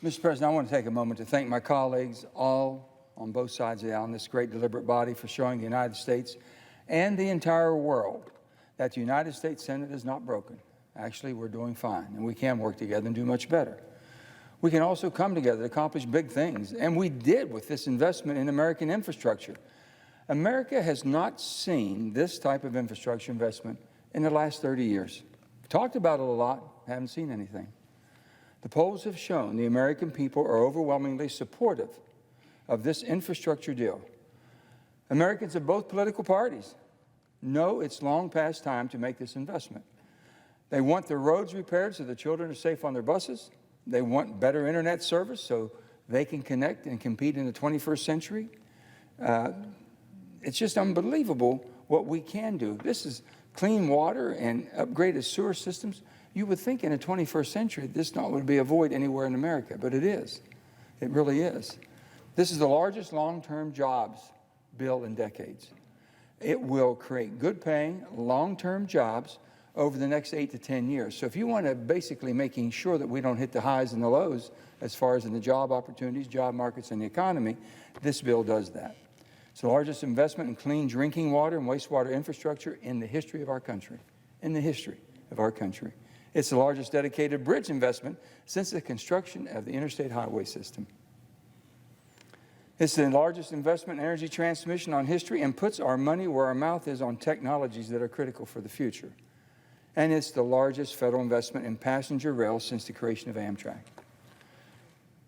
Mr. President, I want to take a moment to thank my colleagues, all on both sides of the aisle, in this great deliberate body, for showing the United States and the entire world that the United States Senate is not broken. Actually, we're doing fine, and we can work together and do much better. We can also come together to accomplish big things, and we did with this investment in American infrastructure. America has not seen this type of infrastructure investment in the last 30 years. We've talked about it a lot, haven't seen anything. The polls have shown the American people are overwhelmingly supportive of this infrastructure deal. Americans of both political parties know it's long past time to make this investment. They want their roads repaired so the children are safe on their buses. They want better internet service so they can connect and compete in the 21st century. It's just unbelievable what we can do. This is clean water and upgraded sewer systems. You would think in the 21st century this not would be a void anywhere in America, but it is. It really is. This is the largest long-term jobs bill in decades. It will create good-paying, long-term jobs over the next 8 to 10 years. So if you want to basically making sure that we don't hit the highs and the lows as far as in the job opportunities, job markets, and the economy, this bill does that. It's the largest investment in clean drinking water and wastewater infrastructure in the history of our country. In the history of our country. It's the largest dedicated bridge investment since the construction of the interstate highway system. It's the largest investment in energy transmission on history and puts our money where our mouth is on technologies that are critical for the future. And it's the largest federal investment in passenger rail since the creation of Amtrak.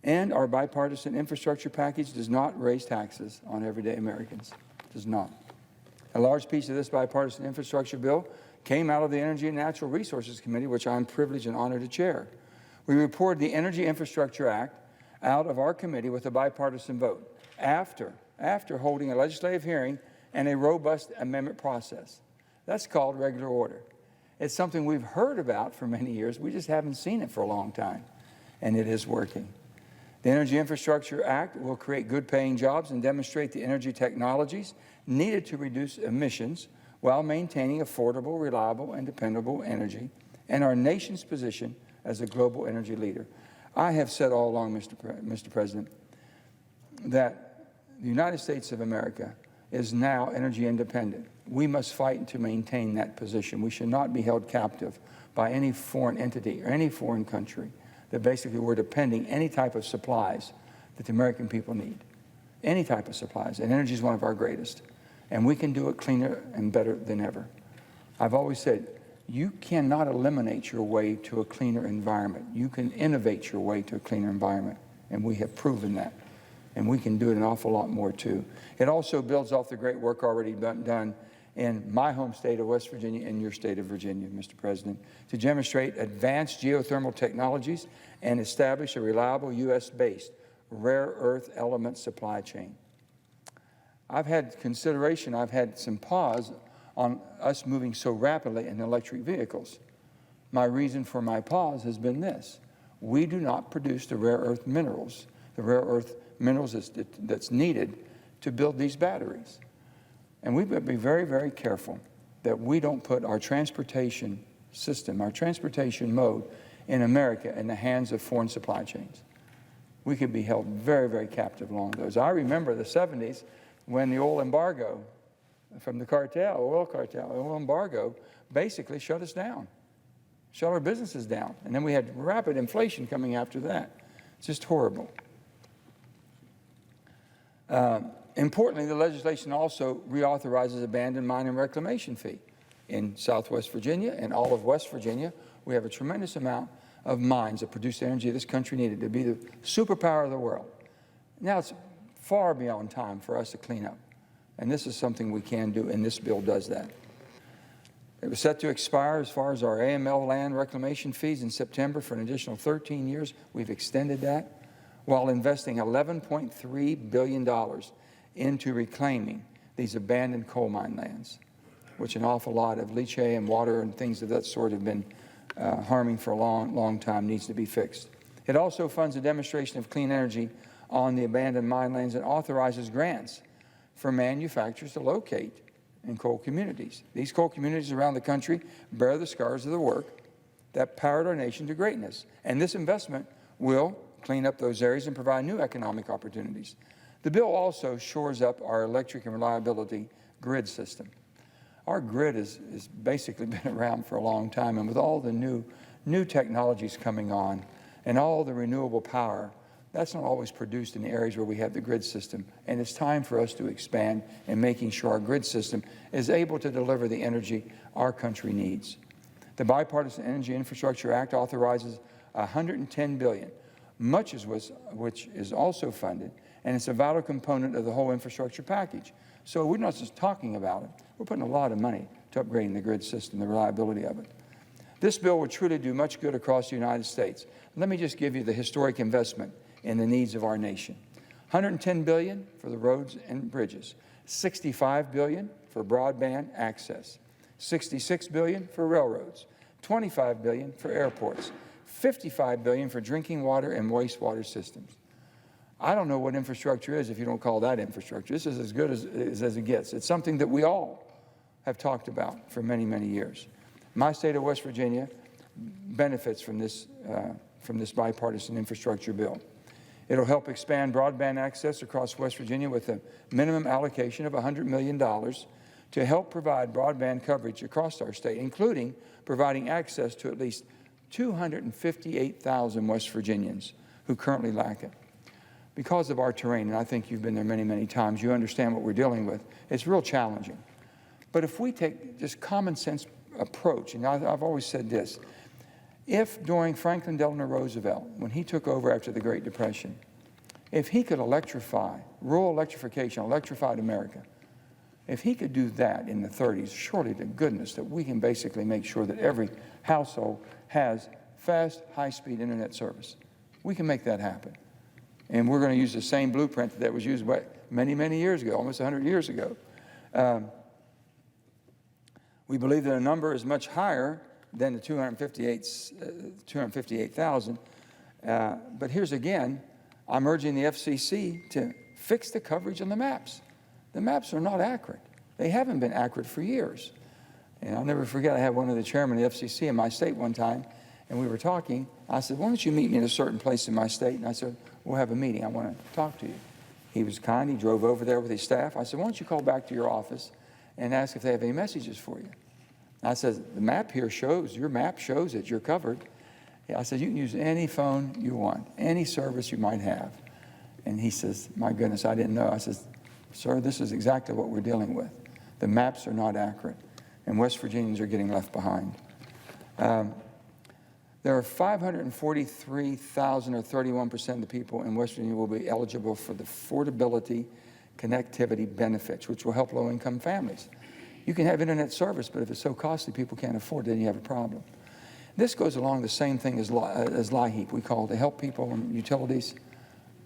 And our bipartisan infrastructure package does not raise taxes on everyday Americans. It does not. A large piece of this bipartisan infrastructure bill came out of the Energy and Natural Resources Committee, which I'm privileged and honored to chair. We reported the Energy Infrastructure Act out of our committee with a bipartisan vote after holding a legislative hearing and a robust amendment process. That's called regular order. It's something we've heard about for many years. We just haven't seen it for a long time, and it is working. The Energy Infrastructure Act will create good-paying jobs and demonstrate the energy technologies needed to reduce emissions while maintaining affordable, reliable, and dependable energy and our nation's position as a global energy leader. I have said all along, Mr. President, that the United States of America is now energy independent. We must fight to maintain that position. We should not be held captive by any foreign entity or any foreign country that basically we're depending any type of supplies that the American people need. Any type of supplies, and energy is one of our greatest. And we can do it cleaner and better than ever. I've always said, you cannot eliminate your way to a cleaner environment. You can innovate your way to a cleaner environment, and we have proven that. And we can do it an awful lot more, too. It also builds off the great work already done in my home state of West Virginia and your state of Virginia, Mr. President, to demonstrate advanced geothermal technologies and establish a reliable U.S.-based rare earth element supply chain. I've had consideration, I've had some pause on us moving so rapidly in electric vehicles. My reason for my pause has been this. We do not produce the rare earth minerals that's needed to build these batteries. And we've got to be very, very careful that we don't put our transportation system, our transportation mode in America in the hands of foreign supply chains. We could be held very, very captive along those. I remember the 70s when the oil embargo from the oil embargo basically shut us down, shut our businesses down. And then we had rapid inflation coming after that. It's just horrible. Importantly, the legislation also reauthorizes abandoned mine and reclamation fee. In Southwest Virginia and all of West Virginia, we have a tremendous amount of mines that produce the energy this country needed to be the superpower of the world. Now it's far beyond time for us to clean up. And this is something we can do, and this bill does that. It was set to expire as far as our AML land reclamation fees in September for an additional 13 years. We've extended that while investing $11.3 billion into reclaiming these abandoned coal mine lands, which an awful lot of leachate and water and things of that sort have been harming for a long, long time, needs to be fixed. It also funds a demonstration of clean energy on the abandoned mine lands and authorizes grants for manufacturers to locate in coal communities. These coal communities around the country bear the scars of the work that powered our nation to greatness. And this investment will clean up those areas and provide new economic opportunities. The bill also shores up our electric and reliability grid system. Our grid has basically been around for a long time, and with all the new technologies coming on and all the renewable power, that's not always produced in the areas where we have the grid system. And it's time for us to expand in making sure our grid system is able to deliver the energy our country needs. The Bipartisan Energy Infrastructure Act authorizes $110 billion, much of which is also funded, and it's a vital component of the whole infrastructure package. So we're not just talking about it. We're putting a lot of money to upgrading the grid system, the reliability of it. This bill will truly do much good across the United States. Let me just give you the historic investment in the needs of our nation. $110 billion for the roads and bridges, $65 billion for broadband access, $66 billion for railroads, $25 billion for airports, $55 billion for drinking water and wastewater systems. I don't know what infrastructure is if you don't call that infrastructure. This is as good as it gets. It's something that we all have talked about for many, many years. My state of West Virginia benefits from this bipartisan infrastructure bill. It'll help expand broadband access across West Virginia with a minimum allocation of $100 million to help provide broadband coverage across our state, including providing access to at least 258,000 West Virginians who currently lack it. Because of our terrain, and I think you've been there many, many times, you understand what we're dealing with, it's real challenging. But if we take just common sense approach, and I've always said this, if during Franklin Delano Roosevelt, when he took over after the Great Depression, if he could electrify, rural electrification, electrified America, if he could do that in the 30s, surely to goodness that we can basically make sure that every household has fast, high-speed internet service. We can make that happen. And we're going to use the same blueprint that was used many, many years ago, almost 100 years ago. We believe that a number is much higher than the 258,000. But here's again, I'm urging the FCC to fix the coverage on the maps. The maps are not accurate. They haven't been accurate for years. And I'll never forget, I had one of the chairmen of the FCC in my state one time, and we were talking. I said, why don't you meet me in a certain place in my state? And I said, we'll have a meeting. I want to talk to you. He was kind. He drove over there with his staff. I said, why don't you call back to your office and ask if they have any messages for you? I said, the map here shows, your map shows that you're covered. I said, you can use any phone you want, any service you might have. And he says, my goodness, I didn't know. I said, sir, this is exactly what we're dealing with. The maps are not accurate, and West Virginians are getting left behind. There are 543,000 or 31% of the people in West Virginia will be eligible for the affordability connectivity benefits, which will help low-income families. You can have internet service, but if it's so costly people can't afford it, then you have a problem. This goes along the same thing as LIHEAP. We call it to help people in utilities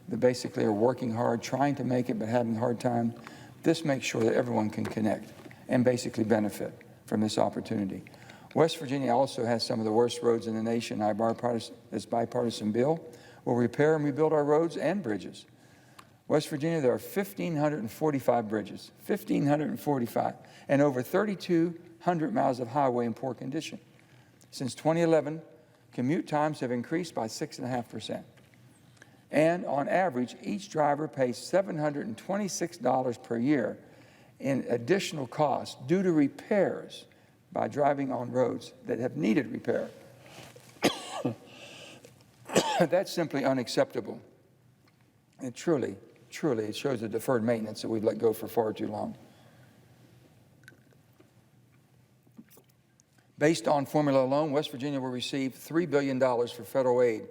that basically are working hard, trying to make it, but having a hard time. This makes sure that everyone can connect and basically benefit from this opportunity. West Virginia also has some of the worst roads in the nation. This bipartisan bill will repair and rebuild our roads and bridges. West Virginia, there are 1,545 bridges, 1,545, and over 3,200 miles of highway in poor condition. Since 2011, commute times have increased by 6.5%. And on average, each driver pays $726 per year in additional costs due to repairs by driving on roads that have needed repair. That's simply unacceptable. And truly, it shows the deferred maintenance that we've let go for far too long. Based on formula alone, West Virginia will receive $3 billion for federal aid,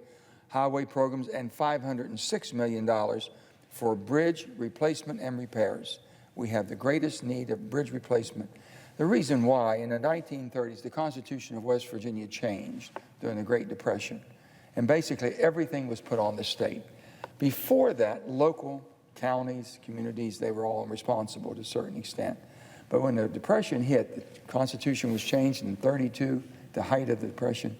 highway programs, and $506 million for bridge replacement and repairs. We have the greatest need of bridge replacement. The reason why, in the 1930s, the Constitution of West Virginia changed during the Great Depression, and basically everything was put on the state. Before that, local counties, communities, they were all responsible to a certain extent. But when the Depression hit, the Constitution was changed in 32, the height of the Depression,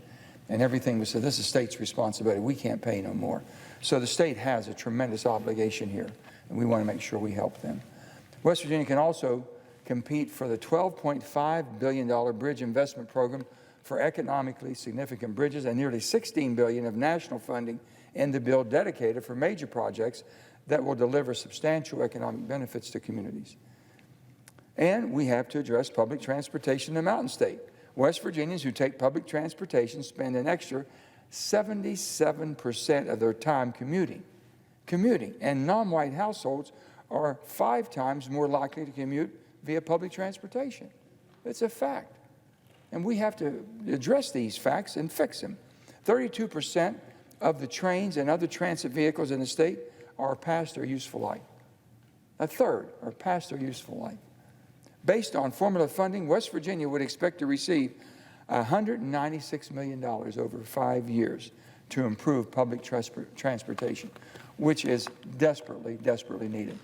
and everything was said, this is the state's responsibility. We can't pay no more. So the state has a tremendous obligation here, and we want to make sure we help them. West Virginia can also compete for the $12.5 billion bridge investment program for economically significant bridges and nearly $16 billion of national funding in the bill dedicated for major projects that will deliver substantial economic benefits to communities. And we have to address public transportation in the Mountain State. West Virginians who take public transportation spend an extra 77% of their time commuting. And non-white households are 5 times more likely to commute via public transportation. It's a fact. And we have to address these facts and fix them. 32% of the trains and other transit vehicles in the state are past their useful life. A third are past their useful life. Based on formula funding, West Virginia would expect to receive $196 million over 5 years to improve public transportation, which is desperately, desperately needed.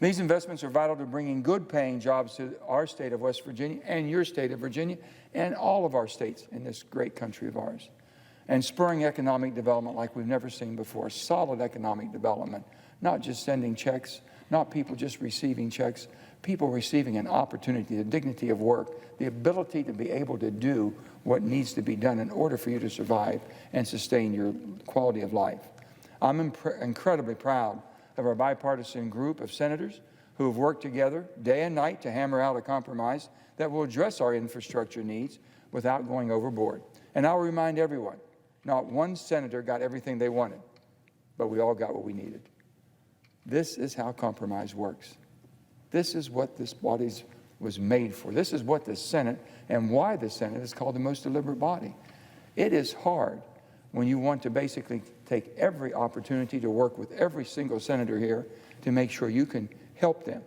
These investments are vital to bringing good-paying jobs to our state of West Virginia and your state of Virginia and all of our states in this great country of ours, and spurring economic development like we've never seen before, solid economic development, not just sending checks, not people just receiving checks, people receiving an opportunity, the dignity of work, the ability to be able to do what needs to be done in order for you to survive and sustain your quality of life. I'm incredibly proud of our bipartisan group of senators who have worked together day and night to hammer out a compromise that will address our infrastructure needs without going overboard. And I'll remind everyone, not one senator got everything they wanted, but we all got what we needed. This is how compromise works. This is what this body was made for. This is what the Senate and why the Senate is called the most deliberate body. It is hard when you want to basically take every opportunity to work with every single senator here to make sure you can help them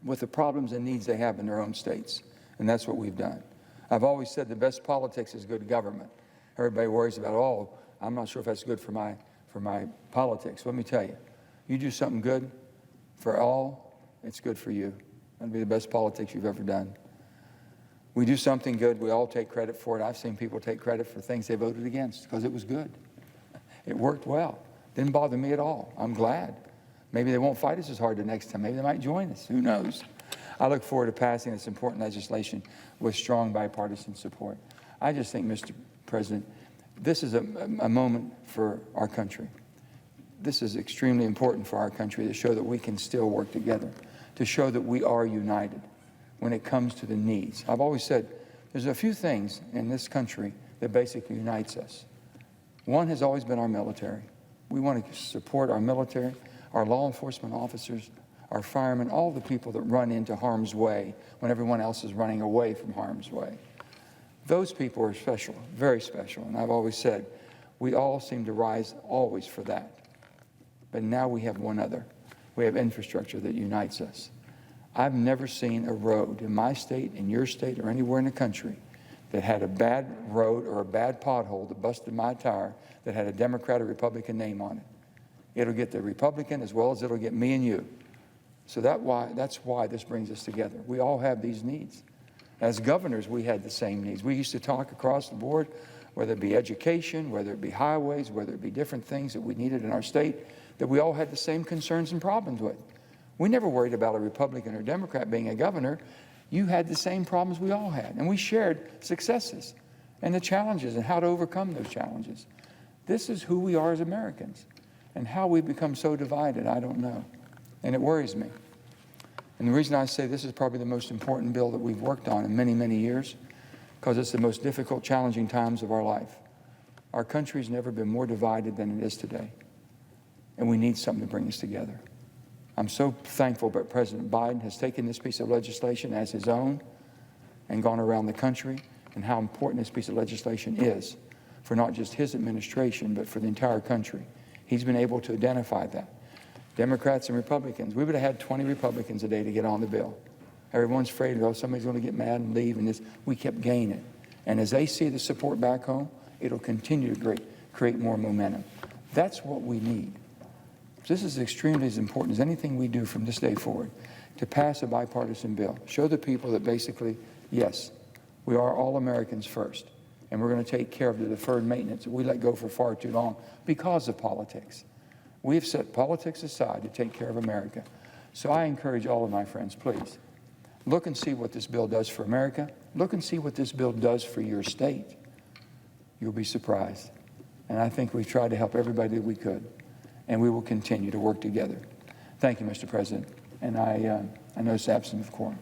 with the problems and needs they have in their own states. And that's what we've done. I've always said the best politics is good government. Everybody worries about, oh, I'm not sure if that's good for my politics. Let me tell you, you do something good for all, it's good for you. That'd be the best politics you've ever done. We do something good, we all take credit for it. I've seen people take credit for things they voted against because it was good. It worked well. Didn't bother me at all. I'm glad. Maybe they won't fight us as hard the next time. Maybe they might join us. Who knows? I look forward to passing this important legislation with strong bipartisan support. I just think, Mr. President, this is a moment for our country. This is extremely important for our country to show that we can still work together, to show that we are united when it comes to the needs. I've always said there's a few things in this country that basically unites us. One has always been our military. We want to support our military, our law enforcement officers, our firemen, all the people that run into harm's way when everyone else is running away from harm's way. Those people are special, very special, and I've always said we all seem to rise always for that. But now we have one other. We have infrastructure that unites us. I've never seen a road in my state, in your state, or anywhere in the country that had a bad road or a bad pothole that busted my tire that had a Democrat or Republican name on it. It'll get the Republican as well as it'll get me and you. So that's why this brings us together. We all have these needs. As governors, we had the same needs. We used to talk across the board, whether it be education, whether it be highways, whether it be different things that we needed in our state, that we all had the same concerns and problems with. We never worried about a Republican or Democrat being a governor. You had the same problems we all had, and we shared successes and the challenges and how to overcome those challenges. This is who we are as Americans, and how we become so divided, I don't know, and it worries me. And the reason I say this is probably the most important bill that we've worked on in many, many years, because it's the most difficult, challenging times of our life. Our country's never been more divided than it is today, and we need something to bring us together. I'm so thankful that President Biden has taken this piece of legislation as his own and gone around the country, and how important this piece of legislation is for not just his administration, but for the entire country. He's been able to identify that. Democrats and Republicans, we would have had 20 Republicans a day to get on the bill. Everyone's afraid, oh, somebody's going to get mad and leave, and this. We kept gaining. And as they see the support back home, it'll continue to create more momentum. That's what we need. This is extremely as important as anything we do from this day forward, to pass a bipartisan bill. Show the people that basically, yes, we are all Americans first, and we're going to take care of the deferred maintenance that we let go for far too long because of politics. We have set politics aside to take care of America. So I encourage all of my friends, please, look and see what this bill does for America. Look and see what this bill does for your state. You'll be surprised. And I think we've tried to help everybody that we could. And we will continue to work together. Thank you, Mr. President. And I notice absence of quorum.